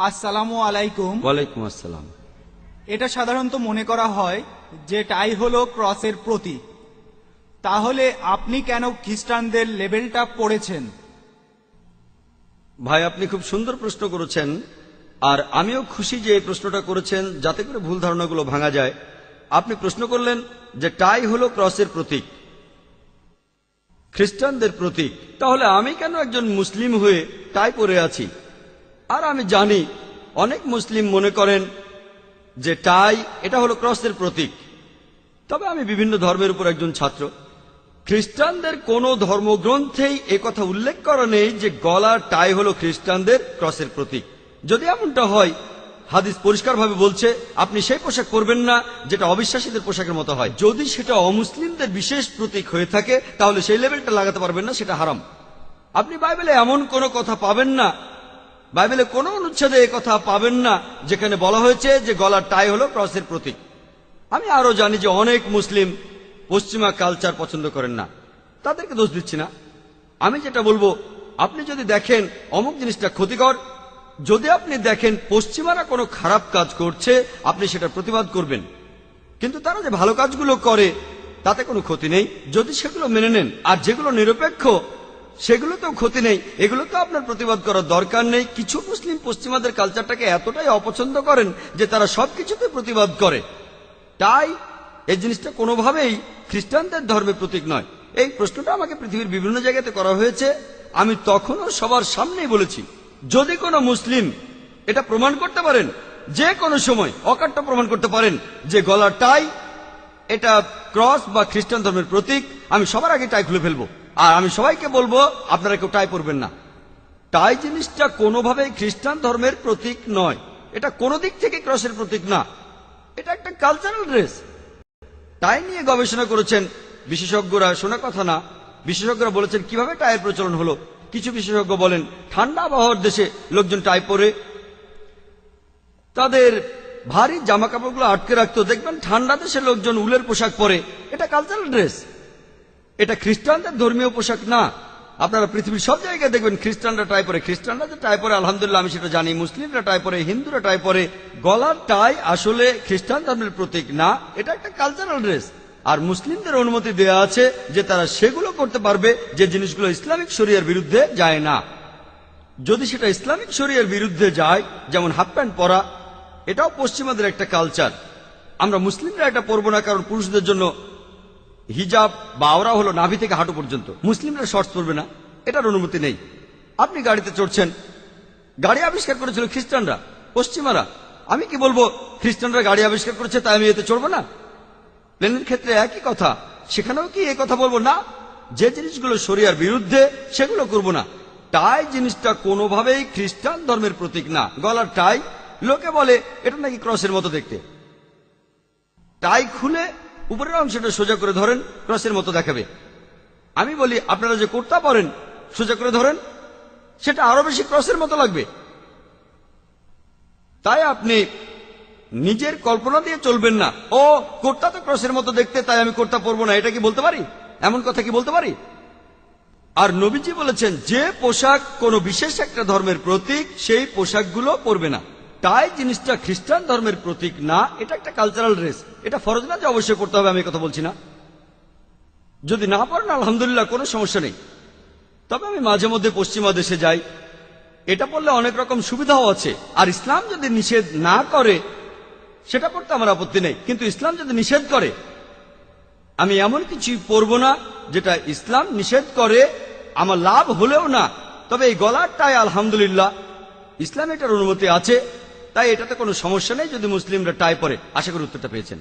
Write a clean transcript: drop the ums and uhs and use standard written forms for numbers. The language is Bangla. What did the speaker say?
আসসালামু আলাইকুম। ওয়ালাইকুম আসসালাম। এটা সাধারণত মনে করা হয় যে টাই হলো ক্রসের প্রতীক, তাহলে আপনি কেন খ্রিস্টানদের লেবেলটা পড়েছেন? ভাই, আপনি খুব সুন্দর প্রশ্ন করেছেন, আর আমিও খুশি যে এই প্রশ্নটা করেছেন, যাতে করে ভুল ধারণাগুলো ভাঙা যায়। আপনি প্রশ্ন করলেন যে টাই হলো ক্রসের প্রতীক, খ্রিস্টানদের প্রতীক, তাহলে আমি কেন একজন মুসলিম হয়ে টাই পরে আছি? আর আমি জানি অনেক মুসলিম মনে করেন যে টাই এটা হলো ক্রসের প্রতীক। তবে আমি বিভিন্ন ধর্মের উপর একজন ছাত্র। খ্রিস্টানদের কোনো ধর্মগ্রন্থেই একথা উল্লেখ করা নেই যে গলার টাই হলো খ্রিস্টানদের ক্রসের প্রতীক। যদি এমনটা হয়, হাদিস পরিষ্কারভাবে বলছে আপনি সেই পোশাক পরবেন না যেটা অবিশ্বাসীদের পোশাকের মতো হয়। যদি সেটা অমুসলিমদের বিশেষ প্রতীক হয়ে থাকে, তাহলে সেই লেভেলটা লাগাতে পারবেন না, সেটা হারাম। আপনি বাইবেলে এমন কোনো কথা পাবেন না, বাইবেলে কোনো অনুচ্ছেদে এই কথা পাবেন না যেখানে বলা হয়েছে যে গলার টাই হলো ক্রসের প্রতীক। আমি আরো জানি যে অনেক মুসলিম পশ্চিমা কালচার পছন্দ করেন না, তাদেরকে দোষ দিচ্ছি না। আমি যেটা বলবো, আপনি যদি দেখেন অমুক জিনিসটা ক্ষতিকর, যদি আপনি দেখেন পশ্চিমারা কোনো খারাপ কাজ করছে, আপনি সেটা প্রতিবাদ করবেন। কিন্তু তারা যে ভালো কাজগুলো করে তাতে কোনো ক্ষতি নেই যদি সেগুলো মেনে নেন। আর যেগুলো নিরপেক্ষ সেগুলোতেও ক্ষতি নেই, এগুলো তো আপনার প্রতিবাদ করার দরকার নেই। কিছু মুসলিম পশ্চিমাদের কালচারটাকে এতটাই অপছন্দ করেন যে তারা সবকিছুতে প্রতিবাদ করে। তাই এই জিনিসটা কোনোভাবেই খ্রিস্টানদের ধর্মের প্রতীক নয়। এই প্রশ্নটা আমাকে পৃথিবীর বিভিন্ন জায়গাতে করা হয়েছে। আমি তখনও সবার সামনেই বলেছি, যদি কোনো মুসলিম এটা প্রমাণ করতে পারেন, যে কোনো সময় অকাট্য প্রমাণ করতে পারেন যে গলার টাই এটা ক্রস বা খ্রিস্টান ধর্মের প্রতীক, আমি সবার আগে টাই খুলে ফেলবো। আর আমি সবাইকে বলবো আপনারা কেউ টাই পরবেন না। টাই জিনিসটা কোনোভাবেই খ্রিস্টান ধর্মের প্রতীক নয়, এটা কোনো দিক থেকে ক্রসের প্রতীক না, এটা একটা কালচারাল ড্রেস। টাই নিয়ে গবেষণা করেছেন বিশেষজ্ঞরা, শোনা কথা না। বিশেষজ্ঞরা বলেছেন কিভাবে টাইয়ের প্রচলন হলো। কিছু বিশেষজ্ঞ বলেন ঠান্ডা আবহাওয়ার দেশে লোকজন টাই পরে তাদের ভারী জামা কাপড়গুলো আটকে রাখতো। দেখবেন ঠান্ডা দেশে লোকজন উলের পোশাক পরে, এটা কালচারাল ড্রেস, এটা খ্রিস্টানদের ধর্মীয় পোশাক না। আপনারা পৃথিবীর সব জায়গায় দেখবেন খ্রিস্টানরা টাই পরে। খ্রিস্টানরা যে টাই পরে আলহামদুলিল্লাহ আমি সেটা জানি, মুসলিমরা টাই পরে, হিন্দুরা টাই পরে। গলার টাই আসলে খ্রিস্টান ধর্মের প্রতীক না, এটা একটা কালচারাল ড্রেস। আর মুসলিমদের অনুমতি দেওয়া আছে যে তারা সেগুলো করতে পারবে যে জিনিসগুলো ইসলামিক শরিয়ার বিরুদ্ধে যায় না। যদি সেটা ইসলামিক শরিয়ার বিরুদ্ধে যায়, যেমন হাফ প্যান্ট পরা, এটাও পশ্চিমাদের একটা কালচার। আমরা মুসলিমরা এটা পরবো না, কারণ পুরুষদের জন্য হিজাব বা আওরা হলো নাভি থেকে হাঁটু পর্যন্ত। মুসলিমরা শর্টস পরবে না, এটার অনুমতি নেই। আপনি গাড়িতে চড়ছেন, গাড়ি আবিষ্কার করেছিল খ্রিস্টানরা, পশ্চিমারা। আমি কি বলবো খ্রিস্টানরা গাড়ি আবিষ্কার করেছে তাই আমি এতে চড়বো না? প্লেনের ক্ষেত্রে একই কথা, সেখানেও কি এই কথা বলবো না? যে জিনিসগুলো শরিয়ার বিরুদ্ধে সেগুলো করব না। টাই জিনিসটা কোনোভাবেই খ্রিস্টান ধর্মের প্রতীক না। গলার টাই, লোকে বলে এটা নাকি ক্রসের মতো দেখতে। টাই খুলে উপরের অংশটা সোজা করে ধরেন, ক্রসের মতো দেখাবে। আমি বলি আপনারা যে কুর্তা পরেন সোজা করে ধরেন, সেটা আরো বেশি ক্রসের মতো লাগবে। তাই আপনি নিজের কল্পনা দিয়ে চলবেন না, ও কুর্তা তো ক্রসের মতো দেখতে তাই আমি কুর্তা পরবো না। এটা কি বলতে পারি? এমন কথা কি বলতে পারি? আর নবীজি বলেছেন যে পোশাক কোনো বিশেষ একটা ধর্মের প্রতীক, সেই পোশাকগুলো পরবে না। তাই জিনিসটা খ্রিস্টান ধর্মের প্রতীক না, এটা একটা কালচারাল ড্রেস। এটা ফরজ না যে অবশ্যই পড়তে হবে, আমি কথা বলছি না। যদি না পড়েন আলহামদুলিল্লাহ, কোনো সমস্যা নেই। তবে আমি মাঝে মধ্যে পশ্চিমা দেশে যাই, এটা পড়লে অনেক রকম সুবিধাও আছে। আর ইসলাম যদি নিষেধ না করে সেটা পড়তে আমার আপত্তি নেই, কিন্তু ইসলাম যদি নিষেধ করে, আমি এমন কিছুই পরবো না যেটা ইসলাম নিষেধ করে, আমার লাভ হলেও না। তবে এই গলারটায় আলহামদুলিল্লাহ ইসলাম এটার অনুমতি আছে, তাই এটাতে কোনো সমস্যা নেই যদি মুসলিমরা টাই পরে। আশা করি উত্তরটা পেয়েছেন।